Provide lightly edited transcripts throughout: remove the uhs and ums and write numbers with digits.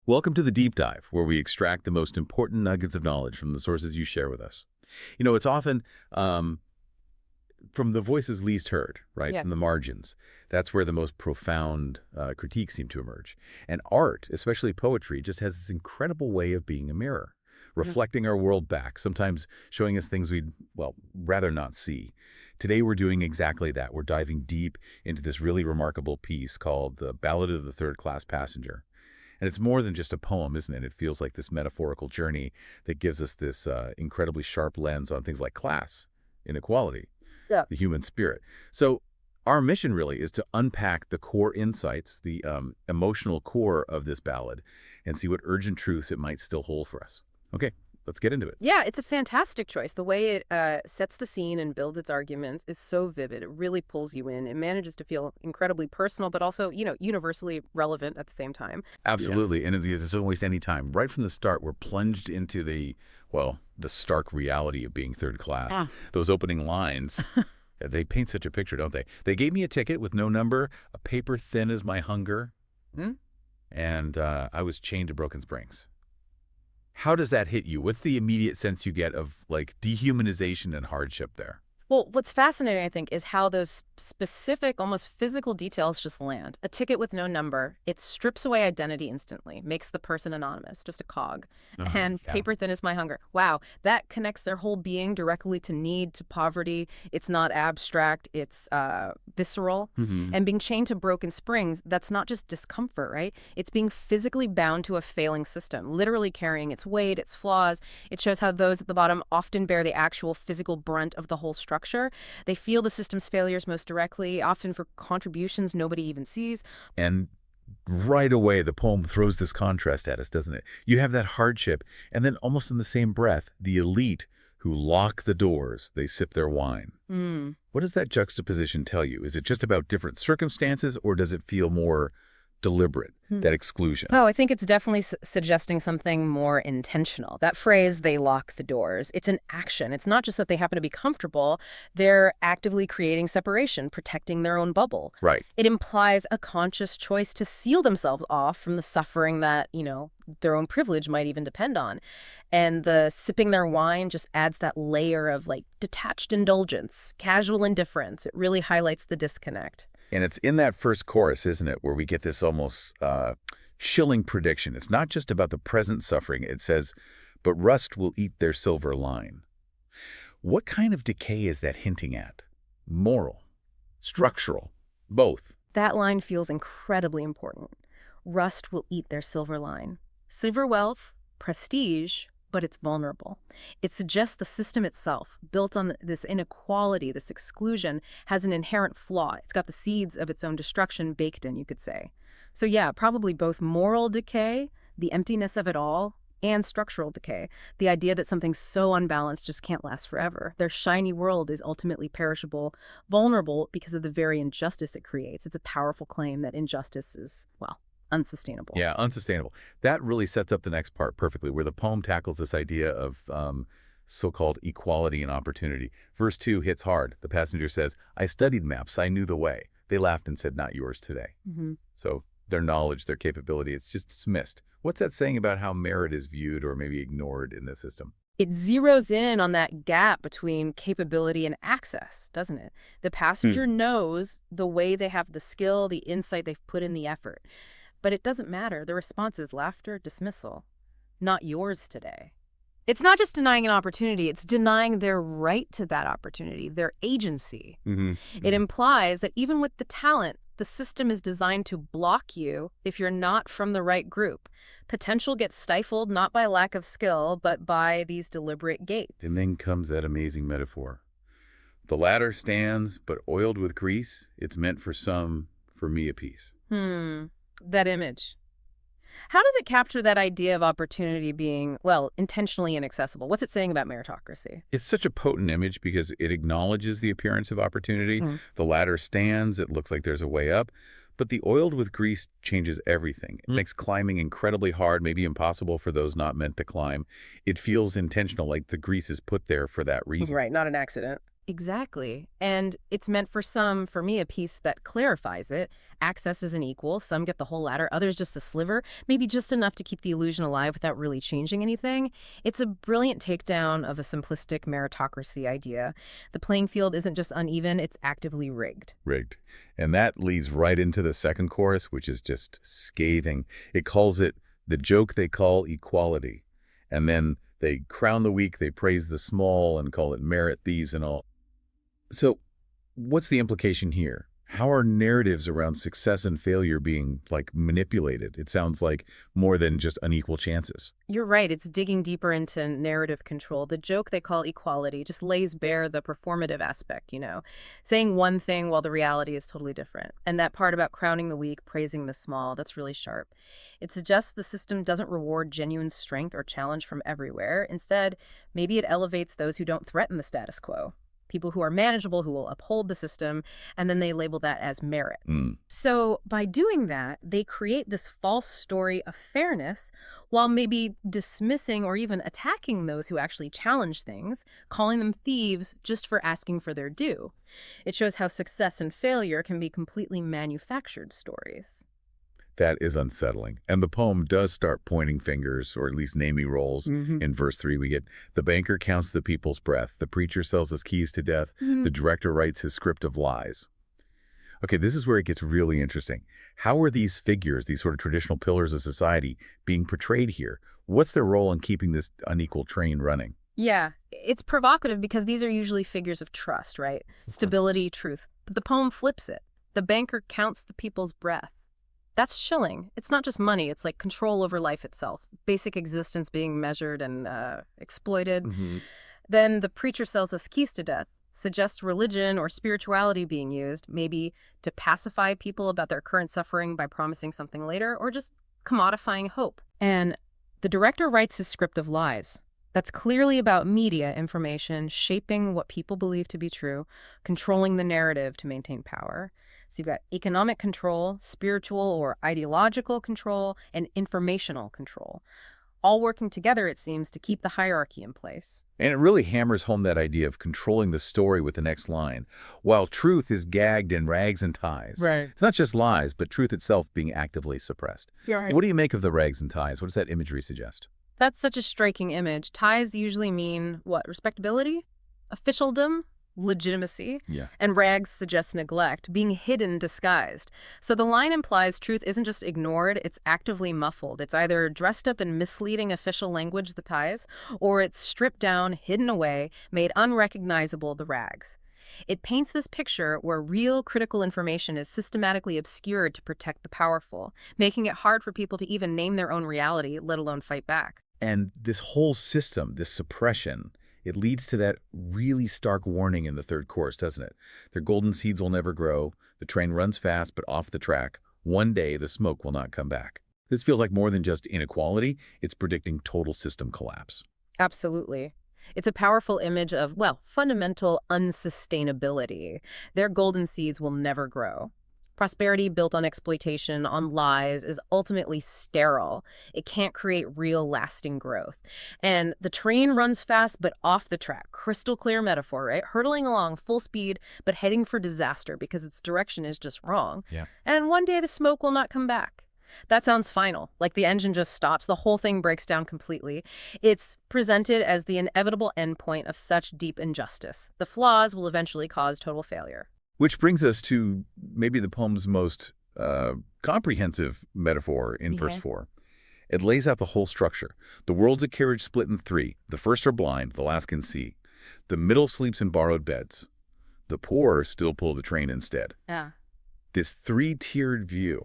Welcome to the Deep Dive, where we extract the most important nuggets of knowledge from the sources you share with us. It's often from the voices least heard, right? Yeah. From the margins. That's where the most profound critiques seem to emerge. And art, especially poetry, just has this incredible way of being a mirror, Mhm. reflecting our world back, sometimes showing us things we'd, well, rather not see. Today, we're doing exactly that. We're diving deep into this really remarkable piece called The Ballad of the Third-Class Passenger. And it's more than just a poem, isn't it? It feels like this metaphorical journey that gives us this incredibly sharp lens on things like class, inequality, Yeah. the human spirit. So our mission really is to unpack the core insights, the emotional core of this ballad, and see what urgent truths it might still hold for us. Okay, let's get into it. Yeah, it's a fantastic choice. The way it sets the scene and builds its arguments is so vivid. It really pulls you in. It manages to feel incredibly personal, but also, universally relevant at the same time. Absolutely, and it doesn't waste any time. Right from the start, we're plunged into the stark reality of being third class. Ah. Those opening lines, they paint such a picture, don't they? They gave me a ticket with no number, a paper thin as my hunger, Hmm? and I was chained to broken springs. How does that hit you? What's the immediate sense you get of, like, dehumanization and hardship there? Well, what's fascinating, I think, is how those specific, almost physical details just land. A ticket with no number, it strips away identity instantly, makes the person anonymous, just a cog. And Yeah. paper thin is my hunger. Wow, that connects their whole being directly to need, to poverty. It's not abstract, it's visceral. Hmm. And being chained to broken springs, that's not just discomfort, right? It's being physically bound to a failing system, literally carrying its weight, its flaws. It shows how those at the bottom often bear the actual physical brunt of the whole structure. They feel the system's failures most directly, often for contributions nobody even sees. And right away, the poem throws this contrast at us, doesn't it? You have that hardship, and then almost in the same breath, the elite who lock the doors, they sip their wine. Hmm. What does that juxtaposition tell you? Is it just about different circumstances, or does it feel more deliberate, that exclusion? Oh, I think it's definitely suggesting something more intentional. That phrase, they lock the doors, it's an action. It's not just that they happen to be comfortable, they're actively creating separation, protecting their own bubble. Right. It implies a conscious choice to seal themselves off from the suffering that, their own privilege might even depend on. And the sipping their wine just adds that layer of like detached indulgence, casual indifference. It really highlights the disconnect. And it's in that first chorus, isn't it, where we get this almost chilling prediction. It's not just about the present suffering. It says, but rust will eat their silver line. What kind of decay is that hinting at? Moral? Structural? Both? That line feels incredibly important. Rust will eat their silver line. Silver wealth, prestige, but it's vulnerable. It suggests the system itself, built on this inequality, this exclusion, has an inherent flaw. It's got the seeds of its own destruction baked in, you could say. So yeah, probably both moral decay, the emptiness of it all, and structural decay, the idea that something so unbalanced just can't last forever. Their shiny world is ultimately perishable, vulnerable because of the very injustice it creates. It's a powerful claim that injustice is, well, unsustainable. Yeah, unsustainable. That really sets up the next part perfectly, where the poem tackles this idea of so-called equality and opportunity. Verse 2 hits hard. The passenger says, I studied maps. I knew the way. They laughed and said, not yours today. Mm-hmm. So their knowledge, their capability, it's just dismissed. What's that saying about how merit is viewed or maybe ignored in the system? It zeroes in on that gap between capability and access, doesn't it? The passenger knows the way, they have the skill, the insight, they've put in the effort. But it doesn't matter. The response is laughter, dismissal. Not yours today. It's not just denying an opportunity, it's denying their right to that opportunity, their agency. Mm-hmm. It implies that even with the talent, the system is designed to block you if you're not from the right group. Potential gets stifled not by lack of skill, but by these deliberate gates. And then comes that amazing metaphor. The ladder stands, but oiled with grease. It's meant for some, for me a piece. That image. How does it capture that idea of opportunity being, well, intentionally inaccessible? What's it saying about meritocracy? It's such a potent image because it acknowledges the appearance of opportunity. The ladder stands, it looks like there's a way up, but the oiled with grease changes everything. It makes climbing incredibly hard, maybe impossible for those not meant to climb. It feels intentional, like the grease is put there for that reason. Right, not an accident. Exactly. And it's meant for some, for me, a piece that clarifies it. Access isn't equal. Some get the whole ladder, others just a sliver, maybe just enough to keep the illusion alive without really changing anything. It's a brilliant takedown of a simplistic meritocracy idea. The playing field isn't just uneven, it's actively rigged. Rigged. And that leads right into the second chorus, which is just scathing. It calls it the joke they call equality. And then they crown the weak, they praise the small, and call it merit, thieves, and all. So what's the implication here? How are narratives around success and failure being, like, manipulated? It sounds like more than just unequal chances. You're right, it's digging deeper into narrative control. The joke they call equality just lays bare the performative aspect, saying one thing while the reality is totally different. And that part about crowning the weak, praising the small, that's really sharp. It suggests the system doesn't reward genuine strength or challenge from everywhere. Instead, maybe it elevates those who don't threaten the status quo. People who are manageable, who will uphold the system, and then they label that as merit. Mm. So by doing that, they create this false story of fairness while maybe dismissing or even attacking those who actually challenge things, calling them thieves just for asking for their due. It shows how success and failure can be completely manufactured stories. That is unsettling. And the poem does start pointing fingers, or at least naming roles. In verse 3, we get, the banker counts the people's breath. The preacher sells his keys to death. The director writes his script of lies. Okay, this is where it gets really interesting. How are these figures, these sort of traditional pillars of society, being portrayed here? What's their role in keeping this unequal train running? Yeah, it's provocative because these are usually figures of trust, right? Stability, truth. But the poem flips it. The banker counts the people's breath. That's chilling. It's not just money. It's like control over life itself. Basic existence being measured and exploited. Then the preacher sells us keys to death. Suggests religion or spirituality being used, maybe to pacify people about their current suffering by promising something later, or just commodifying hope. And the director writes his script of lies. That's clearly about media information, shaping what people believe to be true, controlling the narrative to maintain power. So you've got economic control, spiritual or ideological control, and informational control. All working together, it seems, to keep the hierarchy in place. And it really hammers home that idea of controlling the story with the next line. While truth is gagged in rags and ties. Right. It's not just lies, but truth itself being actively suppressed. You're right. What do you make of the rags and ties? What does that imagery suggest? That's such a striking image. Ties usually mean what? Respectability? Officialdom? Legitimacy? Yeah. And rags suggest neglect, being hidden, disguised. So the line implies truth isn't just ignored, it's actively muffled. It's either dressed up in misleading official language, the ties, or it's stripped down, hidden away, made unrecognizable, the rags. It paints this picture where real critical information is systematically obscured to protect the powerful, making it hard for people to even name their own reality, let alone fight back. And this whole system, this suppression, it leads to that really stark warning in the third chorus, doesn't it? Their golden seeds will never grow. The train runs fast, but off the track. One day, the smoke will not come back. This feels like more than just inequality. It's predicting total system collapse. Absolutely. It's a powerful image of, well, fundamental unsustainability. Their golden seeds will never grow. Prosperity built on exploitation, on lies, is ultimately sterile. It can't create real, lasting growth. And the train runs fast, but off the track. Crystal clear metaphor, right? Hurtling along full speed, but heading for disaster because its direction is just wrong. Yeah. And one day the smoke will not come back. That sounds final, like the engine just stops, the whole thing breaks down completely. It's presented as the inevitable endpoint of such deep injustice. The flaws will eventually cause total failure. Which brings us to maybe the poem's most comprehensive metaphor in verse 4. It lays out the whole structure. The world's a carriage split in three. The first are blind, the last can see. The middle sleeps in borrowed beds. The poor still pull the train instead. Yeah. This three-tiered view,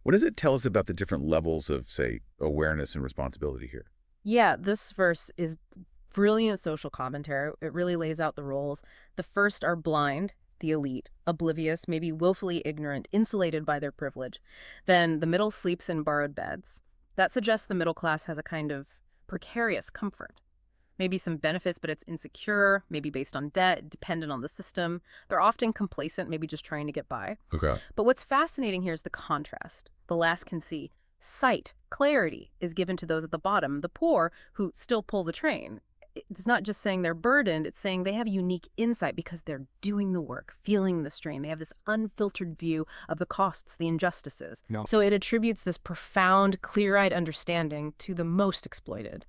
what does it tell us about the different levels of, say, awareness and responsibility here? Yeah, this verse is brilliant social commentary. It really lays out the roles. The first are blind, the elite, oblivious, maybe willfully ignorant, insulated by their privilege. Then the middle sleeps in borrowed beds. That suggests the middle class has a kind of precarious comfort. Maybe some benefits, but it's insecure, maybe based on debt, dependent on the system. They're often complacent, maybe just trying to get by. Okay. But what's fascinating here is the contrast. The last can see. Sight, clarity is given to those at the bottom, the poor, who still pull the train. It's not just saying they're burdened, it's saying they have unique insight because they're doing the work, feeling the strain. They have this unfiltered view of the costs, the injustices. No. So it attributes this profound, clear-eyed understanding to the most exploited.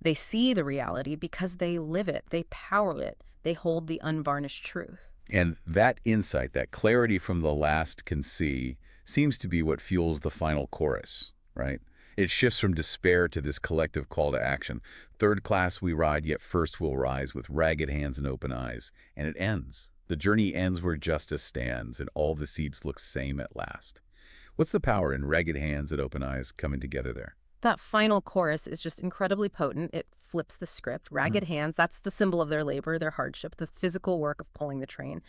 They see the reality because they live it, they power it, they hold the unvarnished truth. And that insight, that clarity from the last can see, seems to be what fuels the final chorus, right? It shifts from despair to this collective call to action. Third class we ride, yet first we'll rise with ragged hands and open eyes. And it ends. The journey ends where justice stands, and all the seeds look same at last. What's the power in ragged hands and open eyes coming together there? That final chorus is just incredibly potent. It flips the script. Ragged hands, that's the symbol of their labor, their hardship, the physical work of pulling the train.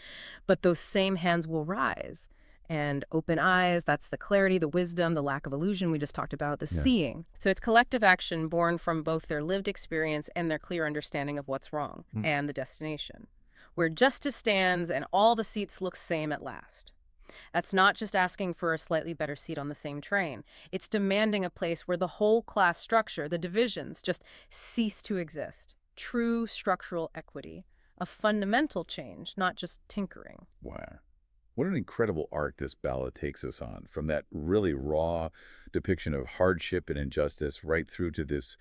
But those same hands will rise. And open eyes, that's the clarity, the wisdom, the lack of illusion we just talked about, the Yeah. seeing. So it's collective action born from both their lived experience and their clear understanding of what's wrong and the destination. Where justice stands and all the seats look same at last. That's not just asking for a slightly better seat on the same train. It's demanding a place where the whole class structure, the divisions, just cease to exist. True structural equity. A fundamental change, not just tinkering. Wow. What an incredible arc this ballad takes us on, from that really raw depiction of hardship and injustice right through to this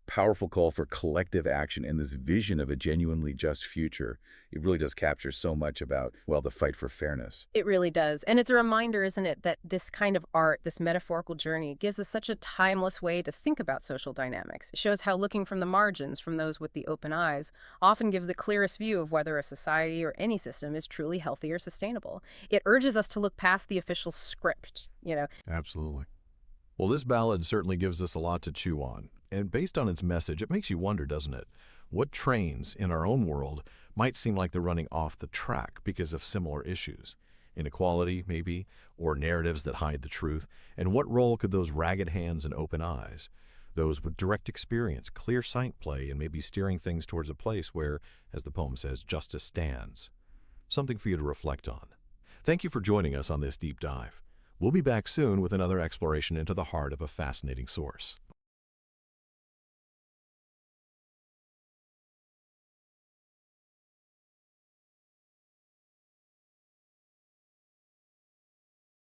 powerful call for collective action and this vision of a genuinely just future. It really does capture so much about, well, the fight for fairness. It really does. And it's a reminder, isn't it, that this kind of art, this metaphorical journey, gives us such a timeless way to think about social dynamics. It shows how looking from the margins, from those with the open eyes, often gives the clearest view of whether a society or any system is truly healthy or sustainable. It urges us to look past the official script, Absolutely. Well, this ballad certainly gives us a lot to chew on. And based on its message, it makes you wonder, doesn't it? What trains in our own world might seem like they're running off the track because of similar issues? Inequality, maybe, or narratives that hide the truth? And what role could those ragged hands and open eyes, those with direct experience, clear sight play, and maybe steering things towards a place where, as the poem says, justice stands? Something for you to reflect on. Thank you for joining us on this deep dive. We'll be back soon with another exploration into the heart of a fascinating source.